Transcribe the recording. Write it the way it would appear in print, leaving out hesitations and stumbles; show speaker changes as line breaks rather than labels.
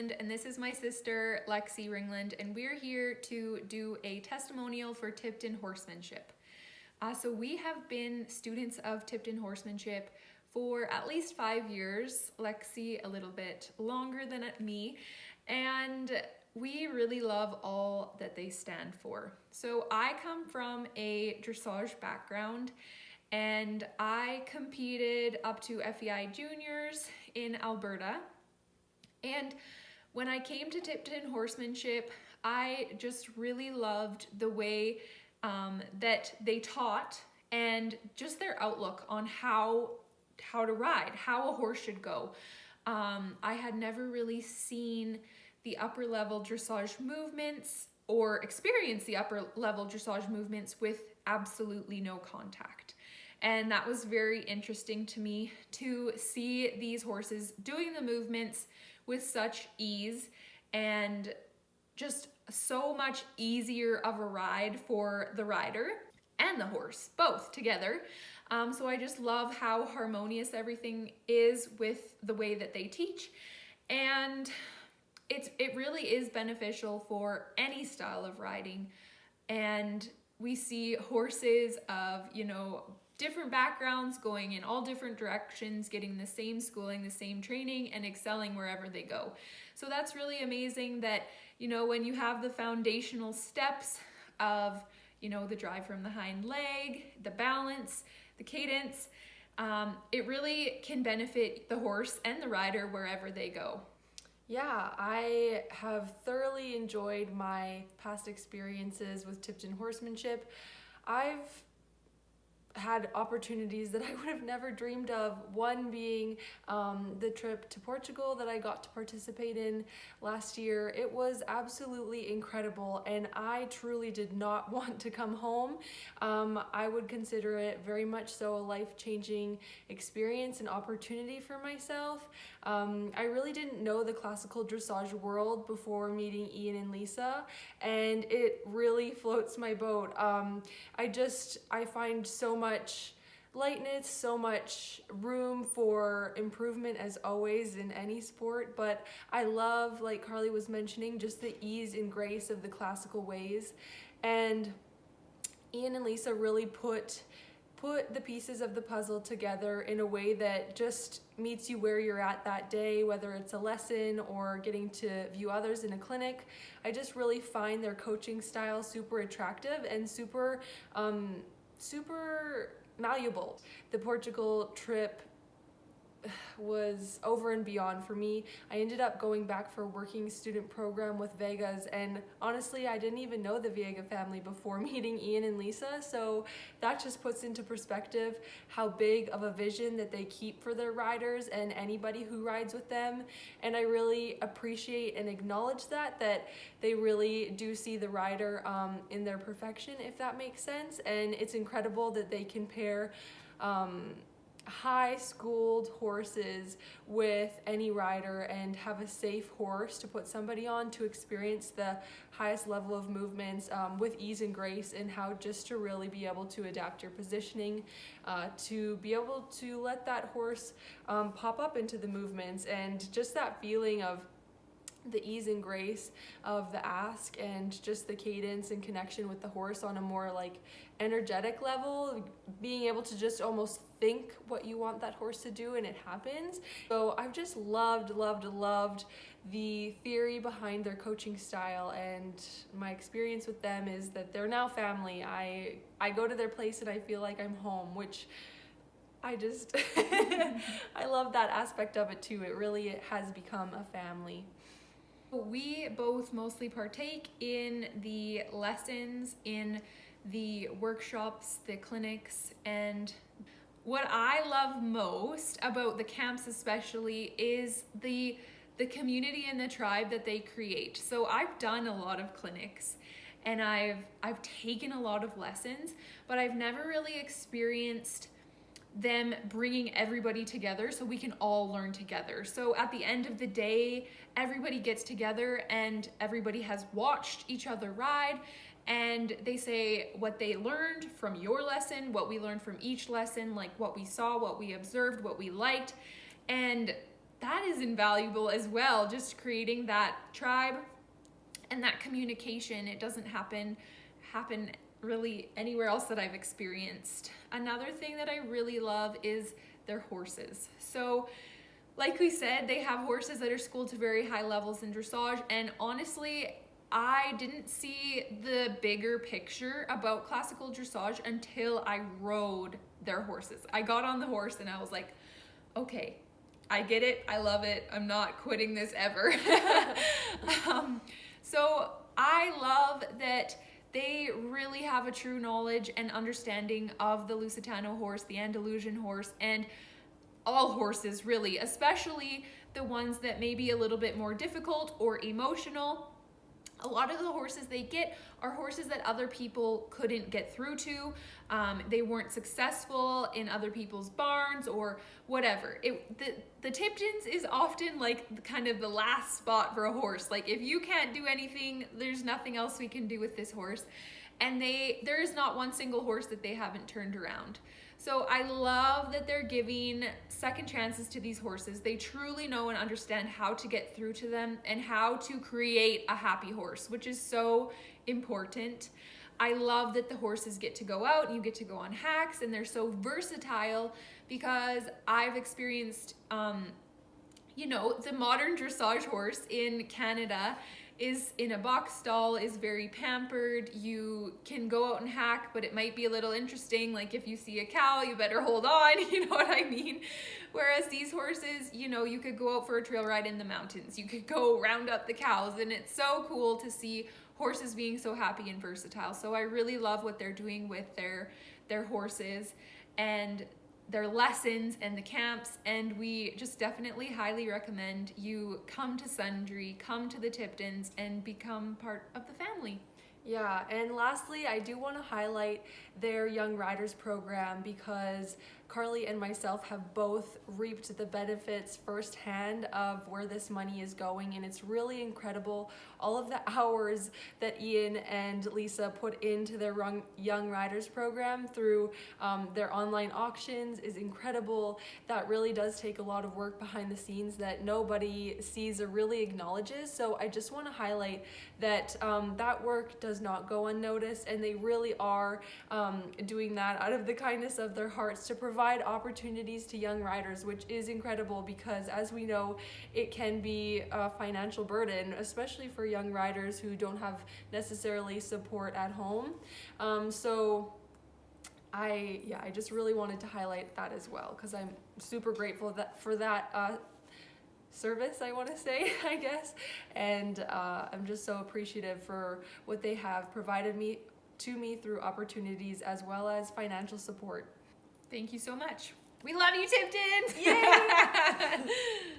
Ringland, and this is my sister Lexi Ringland, and we're here to do a testimonial for Tipton Horsemanship. So we have been students of Tipton Horsemanship for at least 5 years, Lexi a little bit longer than me, and we really love all that they stand for. So I come from a dressage background, and I competed up to FEI juniors in Alberta. And when I came to Tipton Horsemanship, I just really loved the way that they taught and just their outlook on how to ride, how a horse should go. I had never really seen the upper level dressage movements or experienced the upper level dressage movements with absolutely no contact. And that was very interesting to me to see these horses doing the movements with such ease and just so much easier of a ride for the rider and the horse, both together. So I just love how harmonious everything is with the way that they teach. And it really is beneficial for any style of riding. And we see horses of, different backgrounds going in all different directions, getting the same schooling, the same training, and excelling wherever they go. So that's really amazing that, when you have the foundational steps of, the drive from the hind leg, the balance, the cadence, it really can benefit the horse and the rider wherever they go.
Yeah, I have thoroughly enjoyed my past experiences with Tipton Horsemanship. I've had opportunities that I would have never dreamed of, one being the trip to Portugal that I got to participate in last year. It was absolutely incredible, and I truly did not want to come home. I would consider it very much so a life-changing experience and opportunity for myself. I really didn't know the classical dressage world before meeting Ian and Lisa, and it really floats my boat. I find so much lightness, so much room for improvement as always in any sport, but I love, like Carly was mentioning, just the ease and grace of the classical ways. And Ian and Lisa really put the pieces of the puzzle together in a way that just meets you where you're at that day, whether it's a lesson or getting to view others in a clinic. I just really find their coaching style super attractive and super malleable. The Portugal trip was over and beyond for me. I ended up going back for a working student program with Vegas, and honestly, I didn't even know the Viega family before meeting Ian and Lisa, so that just puts into perspective how big of a vision that they keep for their riders and anybody who rides with them. And I really appreciate and acknowledge that they really do see the rider in their perfection, if that makes sense. And it's incredible that they can pair high-schooled horses with any rider and have a safe horse to put somebody on to experience the highest level of movements with ease and grace, and how just to really be able to adapt your positioning, to be able to let that horse pop up into the movements, and just that feeling of the ease and grace of the ask and just the cadence and connection with the horse on a more energetic level, being able to just almost think what you want that horse to do and it happens. So I've just loved the theory behind their coaching style, and my experience with them is that they're now family. I go to their place and I feel like I'm home, which I just I love that aspect of it too. It really has become a family.
We both mostly partake in the lessons, in the workshops, the clinics, and what I love most about the camps especially is the community and the tribe that they create. So I've done a lot of clinics and I've taken a lot of lessons, but I've never really experienced them bringing everybody together so we can all learn together. So at the end of the day, everybody gets together and everybody has watched each other ride, and they say what they learned from your lesson, what we learned from each lesson, like what we saw, what we observed, what we liked, and that is invaluable as well, just creating that tribe and that communication. It doesn't happen really anywhere else that I've experienced. Another thing that I really love is their horses. So like we said, they have horses that are schooled to very high levels in dressage, and honestly, I didn't see the bigger picture about classical dressage until I rode their horses. I got on the horse and I was like, okay, I get it, I love it, I'm not quitting this ever. So I love that they really have a true knowledge and understanding of the Lusitano horse, the Andalusian horse, and all horses really, especially the ones that may be a little bit more difficult or emotional. A lot of the horses they get are horses that other people couldn't get through to. They weren't successful in other people's barns or whatever. The Tiptons is often like kind of the last spot for a horse. Like if you can't do anything, there's nothing else we can do with this horse. And there is not one single horse that they haven't turned around. So I love that they're giving second chances to these horses. They truly know and understand how to get through to them and how to create a happy horse, which is so important. I love that the horses get to go out and you get to go on hacks, and they're so versatile, because I've experienced, the modern dressage horse in Canada is in a box stall, is very pampered. You can go out and hack, but it might be a little interesting. Like if you see a cow, you better hold on, you know what I mean? Whereas these horses, you could go out for a trail ride in the mountains. You could go round up the cows, and it's so cool to see horses being so happy and versatile. So I really love what they're doing with their horses and their lessons and the camps, and we just definitely highly recommend you come to Sundry, come to the Tiptons, and become part of the family.
Yeah, and lastly, I do want to highlight their Young Riders program, because Carly and myself have both reaped the benefits firsthand of where this money is going, and it's really incredible. All of the hours that Ian and Lisa put into their Young Riders program through their online auctions is incredible. That really does take a lot of work behind the scenes that nobody sees or really acknowledges. So I just want to highlight that that work does not go unnoticed, and they really are doing that out of the kindness of their hearts to provide opportunities to young riders, which is incredible, because as we know, it can be a financial burden, especially for young riders who don't have necessarily support at home. So I just really wanted to highlight that as well, because I'm super grateful for that service, I want to say, I guess, and I'm just so appreciative for what they have provided to me through opportunities as well as financial support.
Thank you so much. We love you, Tipton!
Yay!